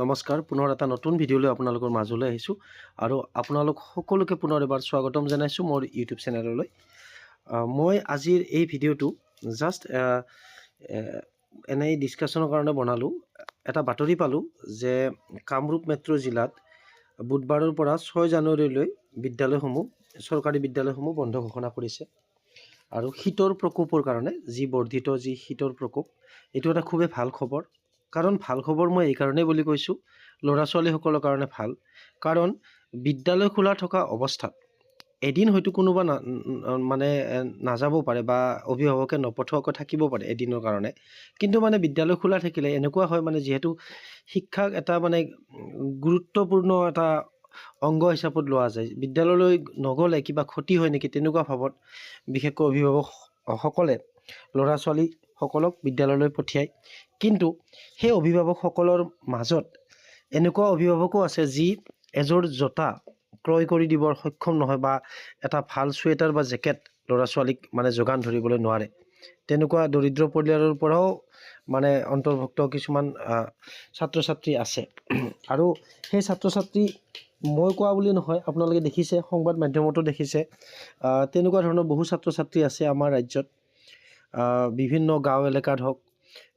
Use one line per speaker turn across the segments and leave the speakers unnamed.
নমস্কাৰ পুনৰ এটা নতুন ভিডিঅ'লৈ আপোনালোকৰ মাজলৈ আহিছোঁ আৰু আপোনালোক সকলোকে পুনৰ এবাৰ স্বাগতম জনাইছোঁ মোৰ ইউটিউব চেনেললৈ। মই আজিৰ এই ভিডিঅ'টো জাষ্ট এনেই ডিছকাশ্যনৰ কাৰণে বনালোঁ। এটা বাতৰি পালোঁ যে কামৰূপ মেট্ৰ' জিলাত বুধবাৰৰ পৰা 6 জানুৱাৰীলৈ বিদ্যালয়সমূহ চৰকাৰী বিদ্যালয়সমূহ বন্ধ ঘোষণা কৰিছে। আৰু শীতৰ প্ৰকোপৰ কাৰণে বৰ্ধিত শীতৰ প্ৰকোপ, এইটো এটা খুবেই ভাল খবৰ। কাৰণ ভাল খবৰ মই এই কাৰণেই বুলি কৈছোঁ, ল'ৰা ছোৱালীসকলৰ কাৰণে ভাল। কাৰণ বিদ্যালয় খোলা থকা অৱস্থাত এদিন হয়তো কোনোবা নাযাব পাৰে বা অভিভাৱকে নপঠোৱাকৈ থাকিব পাৰে এদিনৰ কাৰণে। কিন্তু বিদ্যালয় খোলা থাকিলে এনেকুৱা হয় যিহেতু শিক্ষাক এটা গুৰুত্বপূৰ্ণ এটা অংগ হিচাপত লোৱা যায়। বিদ্যালয়লৈ নগ'লে কিবা ক্ষতি হয় নেকি তেনেকুৱা ভাৱত বিশেষকৈ অভিভাৱকসকলে ল'ৰা ছোৱালীসকলক বিদ্যালয়লৈ পঠিয়ায়। কিন্তু সেই অভিভাৱকসকলৰ মাজত এনেকুৱা অভিভাৱকো আছে যি এযোৰ জোতা ক্ৰয় কৰি দিবৰ সক্ষম নহয় বা এটা ভাল চুৱেটাৰ বা জেকেট ল'ৰা ছোৱালীক যোগান ধৰিবলৈ নোৱাৰে। তেনেকুৱা দৰিদ্ৰ পৰিয়ালৰ পৰাও অন্তৰ্ভুক্ত কিছুমান ছাত্ৰ ছাত্ৰী আছে। আৰু সেই ছাত্ৰ ছাত্ৰী মই কোৱা বুলি নহয়, আপোনালোকে দেখিছে, সংবাদ মাধ্যমতো দেখিছে, তেনেকুৱা ধৰণৰ বহু ছাত্ৰ ছাত্ৰী আছে আমাৰ ৰাজ্যত, বিভিন্ন গাঁও এলেকাত হওক।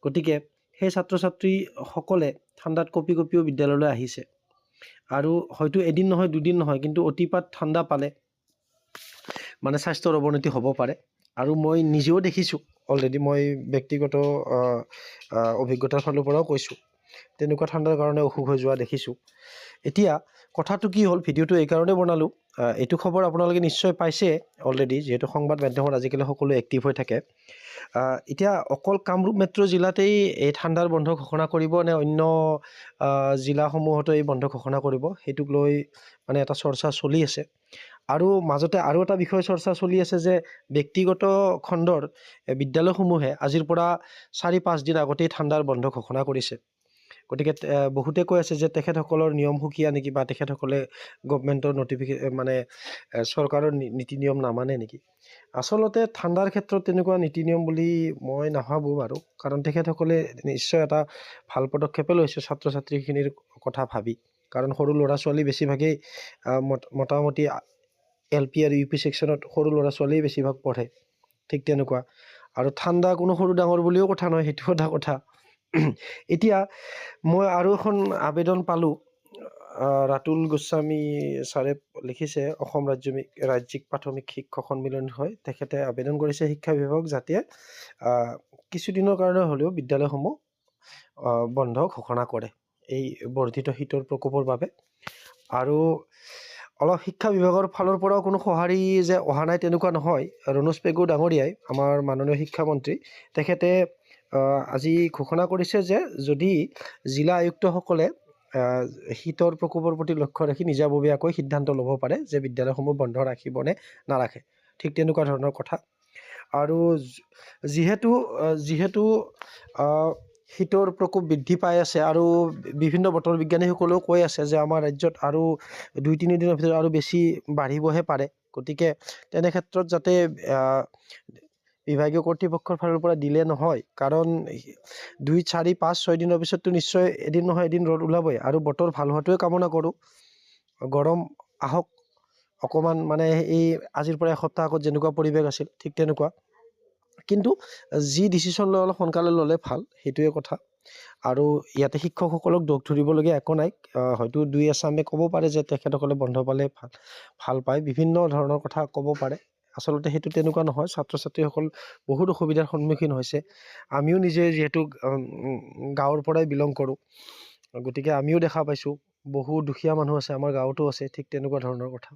গতিকে সেই ছাত্ৰ ছাত্ৰীসকলে ঠাণ্ডাত কঁপি কঁপিও বিদ্যালয়লৈ আহিছে। আৰু হয়তো এদিন নহয় দুদিন নহয়, কিন্তু অতিপাত ঠাণ্ডা পালে স্বাস্থ্যৰ অৱনতি হ'ব পাৰে। আৰু মই নিজেও দেখিছোঁ, অলৰেডি মই ব্যক্তিগত অভিজ্ঞতাৰ ফালৰ পৰাও কৈছোঁ, তেনেকুৱা ঠাণ্ডাৰ কাৰণে অসুখ হৈ যোৱা দেখিছোঁ। এতিয়া কথাটো কি হ'ল, ভিডিঅ'টো এই কাৰণে বনালোঁ, এইটো খবৰ আপোনালোকে নিশ্চয় পাইছে অলৰেডি, যিহেতু সংবাদ মাধ্যমত আজিকালি সকলো এক্টিভ হৈ থাকে। এতিয়া অকল কামৰূপ মেট্ৰ' জিলাতেই এই ঠাণ্ডাৰ বন্ধ ঘোষণা কৰিব নে অন্য জিলাসমূহতো এই বন্ধ ঘোষণা কৰিব, সেইটোক লৈ এটা চৰ্চা চলি আছে। আৰু মাজতে আৰু এটা বিষয় চৰ্চা চলি আছে যে ব্যক্তিগত খণ্ডৰ বিদ্যালয়সমূহে আজিৰ পৰা 4-5 দিন আগতেই ঠাণ্ডাৰ বন্ধ ঘোষণা কৰিছে। গতিকে বহুতে কৈ আছে যে তেখেতসকলৰ নিয়ম সুকীয়া নেকি, বা তেখেতসকলে গভমেণ্টৰ চৰকাৰৰ নীতি নিয়ম নামানে নেকি। আচলতে ঠাণ্ডাৰ ক্ষেত্ৰত তেনেকুৱা নীতি নিয়ম বুলি মই নাভাবোঁ বাৰু, কাৰণ তেখেতসকলে নিশ্চয় এটা ভাল পদক্ষেপে লৈছে ছাত্ৰ ছাত্ৰীখিনিৰ কথা ভাবি। কাৰণ সৰু ল'ৰা ছোৱালী বেছিভাগেই মোটামুটি LP আৰু UP ছেকশ্যনত সৰু ল'ৰা ছোৱালীয়ে বেছিভাগ পঢ়ে, ঠিক তেনেকুৱা। আৰু ঠাণ্ডা কোনো সৰু ডাঙৰ বুলিও কথা নহয়, সেইটো এটা কথা। এতিয়া মই আৰু এখন আবেদন পালোঁ, ৰাতুল গোস্বামী ছাৰে লিখিছে, অসম ৰাজ্যিক প্ৰাথমিক শিক্ষক সন্মিলন হয়, তেখেতে আবেদন কৰিছে শিক্ষা বিভাগক যাতে কিছুদিনৰ কাৰণে হ'লেও বিদ্যালয়সমূহ বন্ধ ঘোষণা কৰে এই বৰ্ধিত শীতৰ প্ৰকোপৰ বাবে। আৰু অলপ শিক্ষা বিভাগৰ ফালৰ পৰাও কোনো সঁহাৰি যে অহা নাই তেনেকুৱা নহয়। ৰণোজ পেগু ডাঙৰীয়াই, আমাৰ মাননীয় শিক্ষামন্ত্ৰী, তেখেতে আজি ঘোষণা কৰিছে যে যদি জিলা আয়ুক্তসকলে শীতৰ প্ৰকোপৰ প্ৰতি লক্ষ্য ৰাখি নিজাববীয়াকৈ সিদ্ধান্ত ল'ব পাৰে যে বিদ্যালয়সমূহ বন্ধ ৰাখিব নে নাৰাখে, ঠিক তেনেকুৱা ধৰণৰ কথা। আৰু যিহেতু শীতৰ প্ৰকোপ বৃদ্ধি পাই আছে আৰু বিভিন্ন বতৰ বিজ্ঞানীসকলেও কৈ আছে যে আমাৰ ৰাজ্যত আৰু 2-3 দিনৰ ভিতৰত আৰু বেছি বাঢ়িবহে পাৰে। গতিকে তেনে ক্ষেত্ৰত যাতে বিভাগীয় কৰ্তৃপক্ষৰ ফালৰ পৰা দিলে নহয়, কাৰণ 2-4-5-6 দিনৰ পিছততো নিশ্চয় এদিন নহয় এদিন ৰ'দ ওলাবই। আৰু বতৰ ভাল হোৱাটোৱে কামনা কৰোঁ, গৰম আহক অকণমান, এই আজিৰ পৰা এসপ্তাহ আগত যেনেকুৱা পৰিৱেশ আছিল ঠিক তেনেকুৱা। কিন্তু যি ডিচিশ্যন লয় অলপ সোনকালে ল'লে ভাল, সেইটোৱে কথা। আৰু ইয়াতে শিক্ষকসকলক দোষ ধৰিবলগীয়া একো নাই। হয়তো দুই এচামে ক'ব পাৰে যে তেখেতসকলে বন্ধ পালে ভাল পায়, বিভিন্ন ধৰণৰ কথা ক'ব পাৰে। আচলতে সেইটো তেনেকুৱা নহয়, ছাত্ৰ ছাত্ৰীসকল বহুত অসুবিধাৰ সন্মুখীন হৈছে। আমিও নিজে যিহেতু গাঁৱৰ পৰাই বিলং কৰোঁ, গতিকে আমিও দেখা পাইছোঁ, বহু দুখীয়া মানুহ আছে আমাৰ গাঁৱতো আছে, ঠিক তেনেকুৱা ধৰণৰ কথা।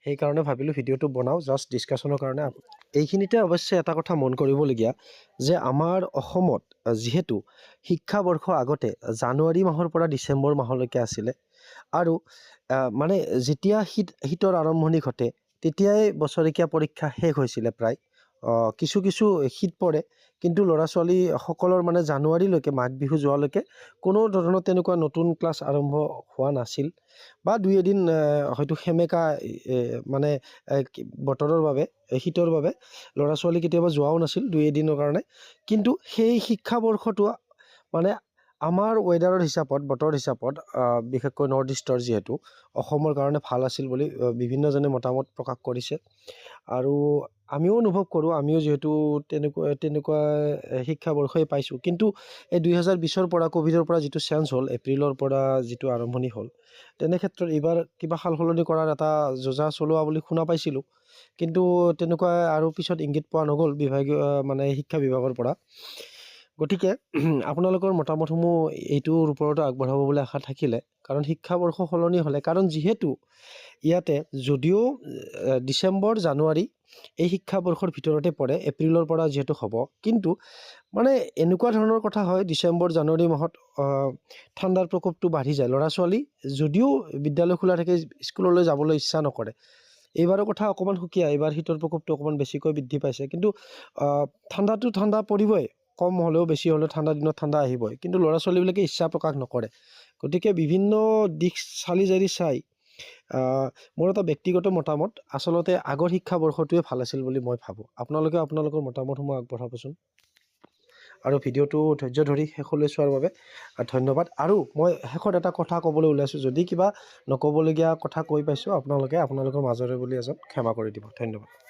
সেইকাৰণে ভাবিলোঁ ভিডিঅ'টো বনাওঁ জাষ্ট ডিছকাশ্যনৰ কাৰণে। এইখিনিতে অৱশ্যে এটা কথা মন কৰিবলগীয়া যে আমাৰ অসমত যিহেতু শিক্ষাবৰ্ষ আগতে জানুৱাৰী মাহৰ পৰা ডিচেম্বৰ মাহলৈকে আছিলে, আৰু যেতিয়া শীতৰ আৰম্ভণি ঘটে তেতিয়াই বছৰেকীয়া পৰীক্ষা শেষ হৈছিলে প্ৰায়। কিছু শীত পৰে, কিন্তু ল'ৰা ছোৱালীসকলৰ জানুৱাৰীলৈকে, মাঘ বিহু যোৱালৈকে কোনো ধৰণৰ তেনেকুৱা নতুন ক্লাছ আৰম্ভ হোৱা নাছিল, বা 2-এদিন হয়তো সেমেকা বতৰৰ বাবে, শীতৰ বাবে ল'ৰা ছোৱালী কেতিয়াবা যোৱাও নাছিল 2-এদিনৰ কাৰণে। কিন্তু সেই শিক্ষাবৰ্ষটো আমাৰ ৱেডাৰৰ হিচাপত বতৰ হিচাপত বিশেষকৈ নৰ্থ ইষ্টৰ যিহেতু অসমৰ কাৰণে ভাল আছিল বুলি বিভিন্নজনে মতামত প্ৰকাশ কৰিছে আৰু আমিও অনুভৱ কৰোঁ আমিও যিহেতু তেনেকুৱা শিক্ষাবৰ্ষই পাইছোঁ কিন্তু এই 2020ৰ পৰা ক'ভিডৰ পৰা যিটো চেঞ্জ হ'ল এপ্ৰিলৰ পৰা যিটো আৰম্ভণি হ'ল তেনে ক্ষেত্ৰত এইবাৰ কিবা সাল সলনি কৰাৰ এটা যোজা চলোৱা বুলি শুনা পাইছিলোঁ কিন্তু তেনেকুৱা আৰু পিছত ইংগিত পোৱা নগ'ল বিভাগীয় মানে শিক্ষা বিভাগৰ পৰা গতিকে আপোনালোকৰ মতামতসমূহ এইটোৰ ওপৰতো আগবঢ়াব বুলি আশা থাকিলে কাৰণ শিক্ষাবৰ্ষ সলনি হ'লে কাৰণ যিহেতু ইয়াতে যদিও ডিচেম্বৰ জানুৱাৰী এই শিক্ষাবৰ্ষৰ ভিতৰতে পৰে এপ্ৰিলৰ পৰা যিহেতু হ'ব কিন্তু মানে এনেকুৱা ধৰণৰ কথা হয় ডিচেম্বৰ জানুৱাৰী মাহত ঠাণ্ডাৰ প্ৰকোপটো বাঢ়ি যায় ল'ৰা ছোৱালী যদিও বিদ্যালয় খোলা থাকে স্কুললৈ যাবলৈ ইচ্ছা নকৰে এইবাৰৰ কথা অকণমান সুকীয়া এইবাৰ শীতৰ প্ৰকোপটো অকণমান বেছিকৈ বৃদ্ধি পাইছে কিন্তু ঠাণ্ডা পৰিবই কম হ'লেও বেছি হ'লেও ঠাণ্ডা দিনত ঠাণ্ডা আহিবই কিন্তু ল'ৰা ছোৱালীবিলাকে ইচ্ছা প্ৰকাশ নকৰে গতিকে বিভিন্ন দিশ চালি জাৰি চাই মোৰ এটা ব্যক্তিগত মতামত আচলতে আগৰ শিক্ষাবৰ্ষটোৱে ভাল আছিল বুলি মই ভাবোঁ আপোনালোকে আপোনালোকৰ মতামতসমূহ আগবঢ়াবচোন আৰু ভিডিঅ'টো ধৈৰ্য ধৰি শেষলৈ চোৱাৰ বাবে ধন্যবাদ আৰু মই শেষত এটা কথা ক'বলৈ ওলাইছোঁ যদি কিবা নক'বলগীয়া কথা কৈ পাইছোঁ আপোনালোকে আপোনালোকৰ মাজৰে বুলি এজন ক্ষমা কৰি দিব ধন্যবাদ